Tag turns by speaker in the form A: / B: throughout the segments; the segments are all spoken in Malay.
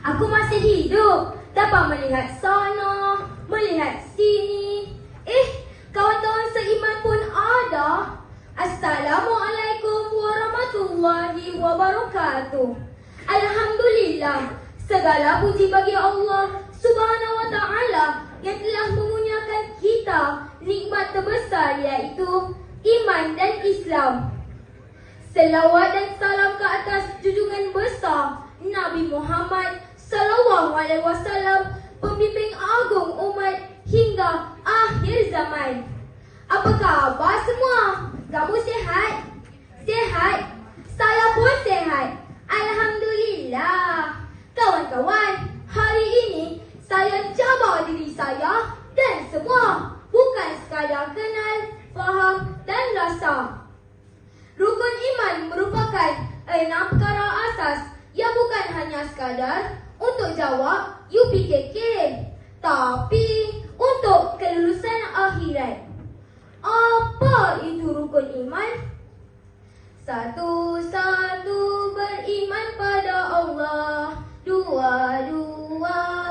A: Aku masih hidup, dapat melihat sana, melihat sini. Kawan-kawan seiman pun ada. Assalamualaikum warahmatullahi wabarakatuh. Alhamdulillah, segala puji bagi Allah Subhanahu wa ta'ala yang telah mengurniakan kita nikmat terbesar, iaitu iman dan Islam. Selawat dan salam ke atas junjungan besar Nabi Muhammad sallallahu alaihi wasallam, pembimbing agung umat hingga akhir zaman. Apa khabar semua? Kamu sihat? Sihat? Saya pun sihat. Alhamdulillah. Kawan-kawan, hari ini saya cabar diri saya dan semua, bukan sekadar kenal, faham dan rasa. Rukun iman merupakan 6 perkara asas yang bukan hanya sekadar untuk jawab UPKK, tapi untuk kelulusan akhirat. Apa itu rukun iman? 1. Beriman pada Allah. 2.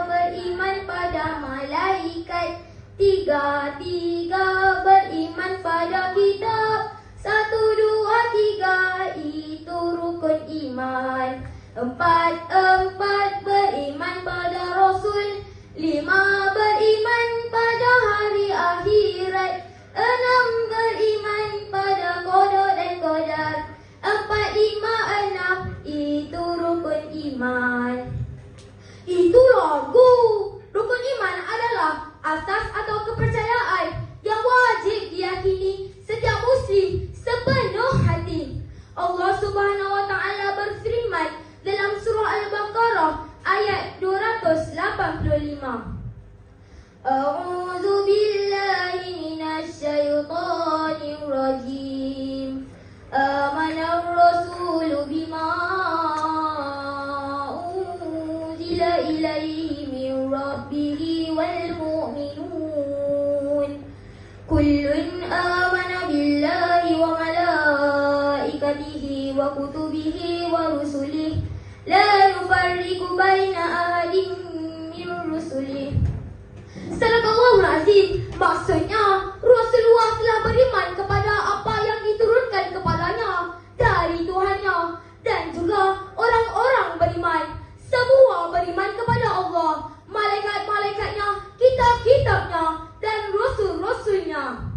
A: Beriman pada malaikat. 3. Beriman pada kitab. 1, 2, 3 itu rukun iman. 4. Beriman pada Rasul. 5. Beriman pada hari akhirat. 6. Beriman pada qada dan qadar. 4, 5, 6 itu rukun iman. Itu lagu. Rukun iman adalah asas atau kepercayaan yang wajib diyakini setiap muslim sepenuh hati. Allah Subhanahu wa ta'ala berfirman dalam surah Al-Baqarah ayat 285. A'udzu billahi minasy syaithanir rajim. Amanar rasulu bima unzila ilaihi min rabbih wal mu'minun. Kullun amana billahi wa malaikatihi wa kutubihi wa rusulihi la nufarriqu baina ahadin min rusulihi. Sadaqallahul azim. Maksudnya, Rasulullah telah beriman kepada apa yang diturunkan kepadanya dari Tuhannya, dan juga orang-orang beriman. Semua beriman kepada Allah, malaikat-malaikatnya, kitab-kitabnya, dan rasul-rasulnya.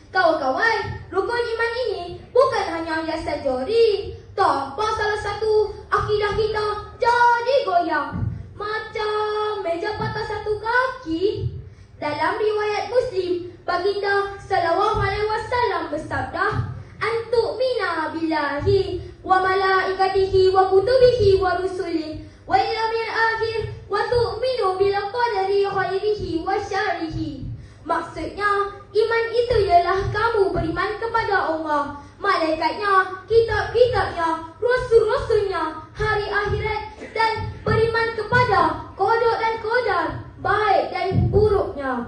A: Kawan-kawan, rukun iman ini bukan hanya hiasan jari. Tanpa salah satu, akidah kita jadi goyang macam meja patah satu kaki. Dalam riwayat Muslim, baginda sallallahu alaihi wasallam bersabda, "Antu'mina billahi wa malaikatihi wa kutubihi wa rusulihi wa yaumil akhir wa tu'minu bil qadari khairihi wa syarrihi." Maksudnya, iman itu ialah kamu beriman kepada Allah, malaikatnya, kitab-kitabnya, rasul-rasulnya, hari akhirat, dan beriman kepada qada dan qadar, baik dan buruknya.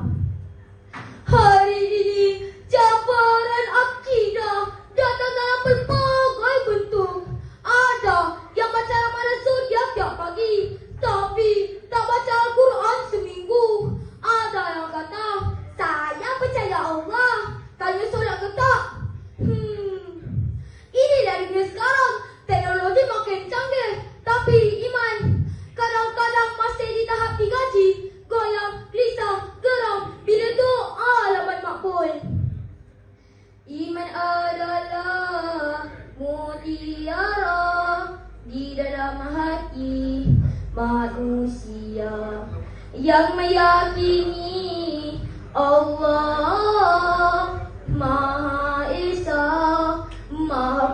A: Hari ini cabaran akidah datang dalam pelbagai bentuk. Ada yang baca ramalan zodiak tiap pagi, tapi tak baca Al-Quran seminggu. Ada yang kata, saya percaya Allah, tanya solat ke tak? Inilah dunia sekarang. Teknologi makin canggih, tapi iman kadang-kadang masih di tahap 3G. Goyang, gelisah, geram bila doa lambat makbul. Iman adalah mutiara di dalam hati manusia yang meyakini Allah